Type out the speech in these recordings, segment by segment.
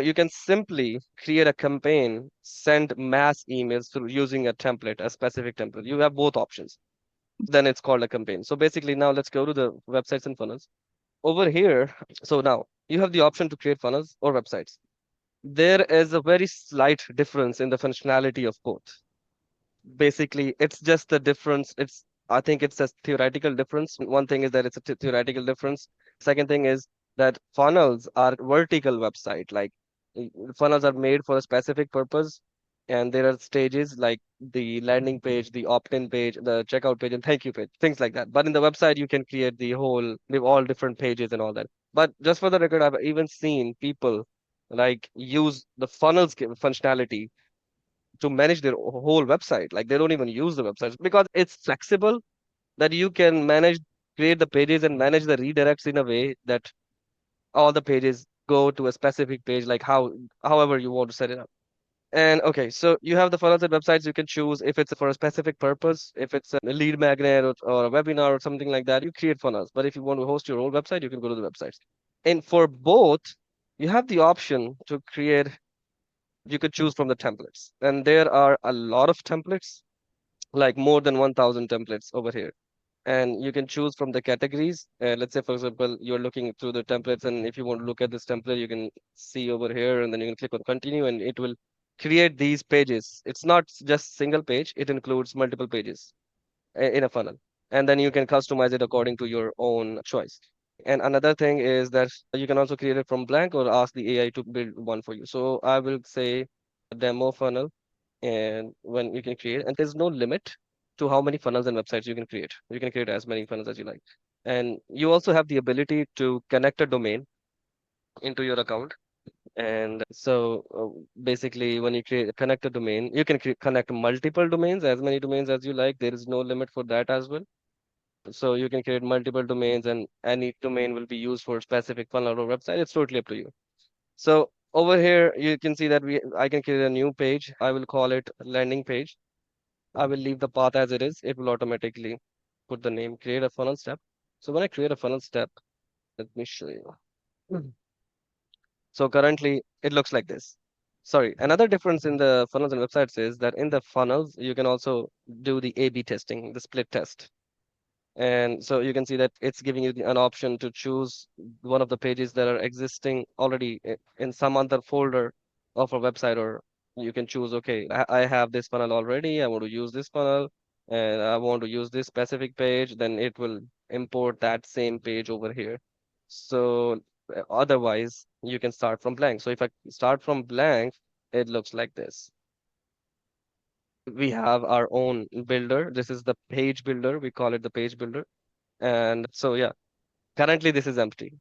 You can simply create a campaign, send mass emails through using a template, a specific template. You have both options. Then it's called a campaign. So basically, now let's go to the websites and funnels. Over here, so now you have the option to create funnels or websites. There is a very slight difference in the functionality of both. Basically, it's just the difference. I think it's a theoretical difference. One thing is that it's a theoretical difference. Second thing is that funnels are vertical website. Like funnels are made for a specific purpose, and there are stages like the landing page, the opt-in page, the checkout page, and thank you page, things like that. But in the website, you can create the whole, with all different pages and all that. But just for the record, I've even seen people like use the funnels functionality to manage their whole website. Like they don't even use the websites because it's flexible that you can manage, create the pages and manage the redirects in a way that all the pages go to a specific page, like however you want to set it up. And okay, so you have the funnels and websites. You can choose if it's for a specific purpose, if it's a lead magnet or a webinar or something like that, you create funnels. But if you want to host your own website, you can go to the websites. And for both, you have the option to create, you could choose from the templates. And there are a lot of templates, like more than 1000 templates over here. And you can choose from the categories. Let's say, for example, you're looking through the templates, and if you want to look at this template, you can see over here, and then you can click on continue, and it will create these pages. It's not just single page, it includes multiple pages in a funnel. And then you can customize it according to your own choice. And another thing is that you can also create it from blank or ask the AI to build one for you. So I will say a demo funnel, and when you can create, and there's no limit to how many funnels and websites you can create. You can create as many funnels as you like. And you also have the ability to connect a domain into your account. And so basically, when you create connect a domain, you can connect multiple domains, as many domains as you like. There is no limit for that as well. So you can create multiple domains, and any domain will be used for a specific funnel or website. It's totally up to you. So over here, you can see that I can create a new page. I will call it landing page. I will leave the path as it is. It will automatically put the name, create a funnel step. So when I create a funnel step, let me show you. Mhm. So currently it looks like this. Sorry, another difference in the funnels and websites is that in the funnels, you can also do the A/B testing, the split test. And so you can see that it's giving you an option to choose one of the pages that are existing already in some other folder of a website, or you can choose, okay, I have this funnel already. I want to use this funnel and I want to use this specific page. Then it will import that same page over here. So otherwise, you can start from blank. So if I start from blank, it looks like this. We have our own builder. This is the page builder. We call it the page builder. And so, yeah, currently this is empty.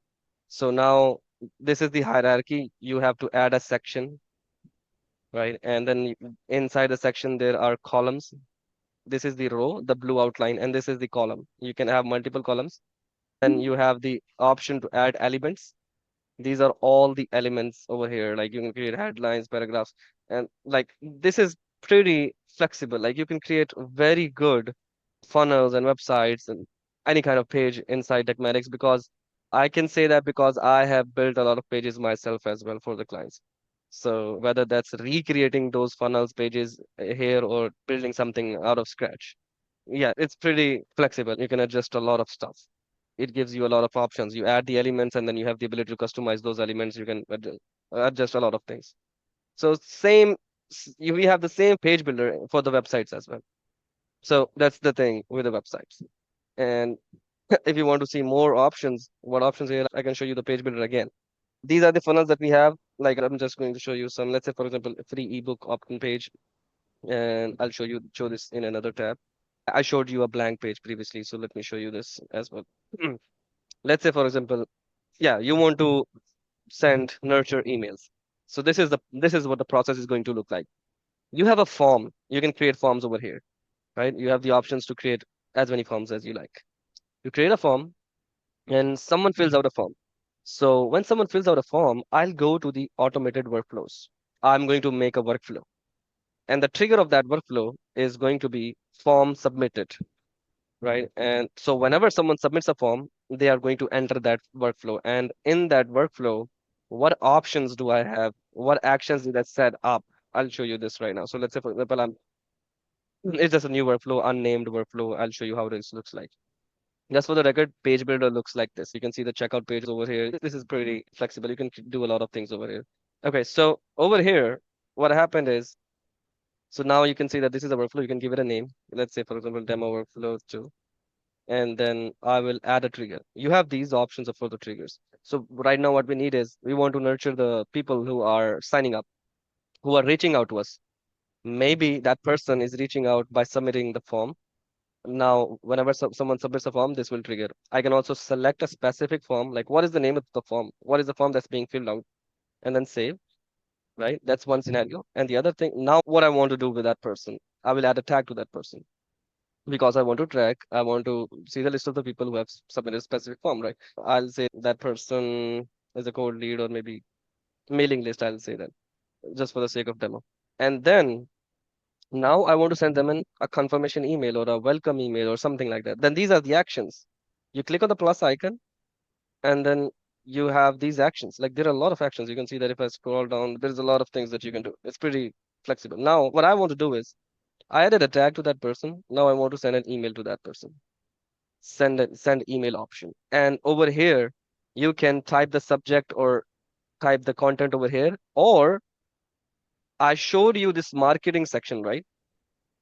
So now this is the hierarchy. You have to add a section, right? And then inside the section, there are columns. This is the row, the blue outline, and this is the column. You can have multiple columns. Then you have the option to add elements. These are all the elements over here. Like you can create headlines, paragraphs, and like this is pretty flexible. Like you can create very good funnels and websites and any kind of page inside Tekmatix, because I can say that because I have built a lot of pages myself as well for the clients. So whether that's recreating those funnels pages here or building something out of scratch, yeah, it's pretty flexible. You can adjust a lot of stuff. It gives you a lot of options. You add the elements and then you have the ability to customize those elements. You can adjust a lot of things. So we have the same page builder for the websites as well. So that's the thing with the websites. And if you want to see more options, what options here, I can show you the page builder again. These are the funnels that we have. Like I'm just going to show you some, let's say for example, a free ebook opt-in page, and I'll show this in another tab. I showed you a blank page previously, so let me show you this as well. Let's say for example, yeah, you want to send nurture emails. So this is what the process is going to look like. You have a form. You can create forms over here, right? You have the options to create as many forms as you like. You create a form and someone fills out a form. So when someone fills out a form, I'll go to the automated workflows. I'm going to make a workflow. And the trigger of that workflow is going to be form submitted, right? And so whenever someone submits a form, they are going to enter that workflow. And in that workflow, What options do I have? What actions did I set up? I'll show you this right now. So let's say, for example, it's just a new workflow, unnamed workflow. I'll show you how this looks like. Just for the record, page builder looks like this. You can see the checkout page over here. This is pretty flexible. You can do a lot of things over here. Okay, so over here, what happened is, so now you can see that this is a workflow. You can give it a name. Let's say, for example, demo workflow 2. And then I will add a trigger. You have these options for the triggers. So right now what we need is we want to nurture the people who are signing up, who are reaching out to us. Maybe that person is reaching out by submitting the form. Now, whenever someone submits a form, this will trigger. I can also select a specific form, like what is the name of the form? What is the form that's being filled out? And then save, right? That's one scenario. And the other thing, now what I want to do with that person, I will add a tag to that person because I want to track, I want to see the list of the people who have submitted a specific form, right? I'll say that person is a code lead or maybe mailing list, I'll say that just for the sake of demo. And then now I want to send them a confirmation email or a welcome email or something like that. Then these are the actions. You click on the plus icon and then you have these actions. Like there are a lot of actions. You can see that if I scroll down, there's a lot of things that you can do. It's pretty flexible. Now, what I want to do is I added a tag to that person. Now I want to send an email to that person. Send email option. And over here, you can type the subject or type the content over here. Or I showed you this marketing section, right?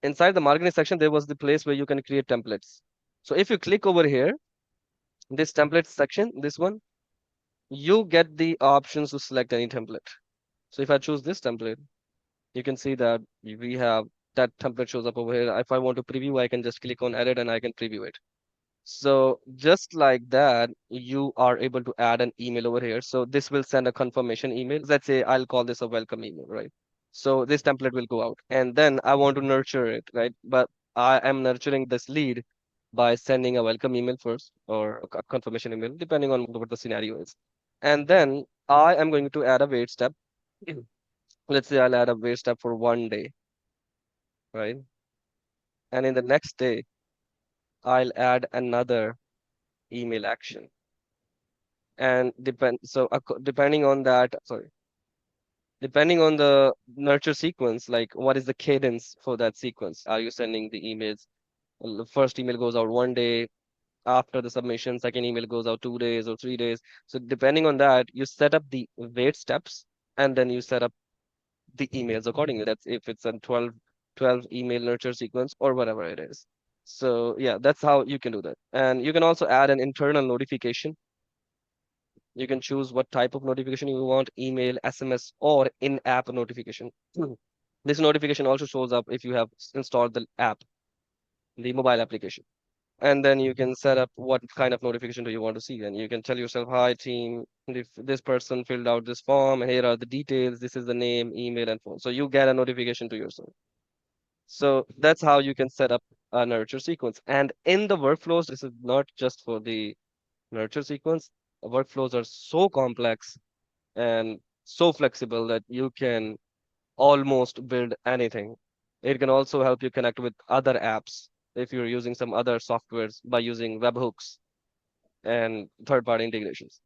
Inside the marketing section, there was the place where you can create templates. So if you click over here, this template section, this one, you get the options to select any template. So if I choose this template, you can see that we have that template shows up over here. If I want to preview, I can just click on edit and I can preview it. So just like that, you are able to add an email over here. So this will send a confirmation email. Let's say I'll call this a welcome email, right? So this template will go out and then I want to nurture it, right? But I am nurturing this lead by sending a welcome email first or a confirmation email, depending on what the scenario is. And then I am going to add a wait step. Let's say I'll add a wait step for 1 day, right? And in the next day, I'll add another email action. And depending on that, sorry, depending on the nurture sequence, like what is the cadence for that sequence? Are you sending the emails? The first email goes out 1 day after the submission, second email goes out 2 days or 3 days. So depending on that, you set up the wait steps and then you set up the emails accordingly. That's if it's a 12 email nurture sequence or whatever it is. So yeah, that's how you can do that. And you can also add an internal notification. You can choose what type of notification you want, email, SMS, or in-app notification. This notification also shows up if you have installed the app, the mobile application. And then you can set up what kind of notification do you want to see. And you can tell yourself, hi team, if this person filled out this form, here are the details, this is the name, email, and phone. So you get a notification to yourself. So that's how you can set up a nurture sequence. And in the workflows, this is not just for the nurture sequence. Workflows are so complex and so flexible that you can almost build anything. It can also help you connect with other apps if you're using some other softwares by using webhooks and third-party integrations.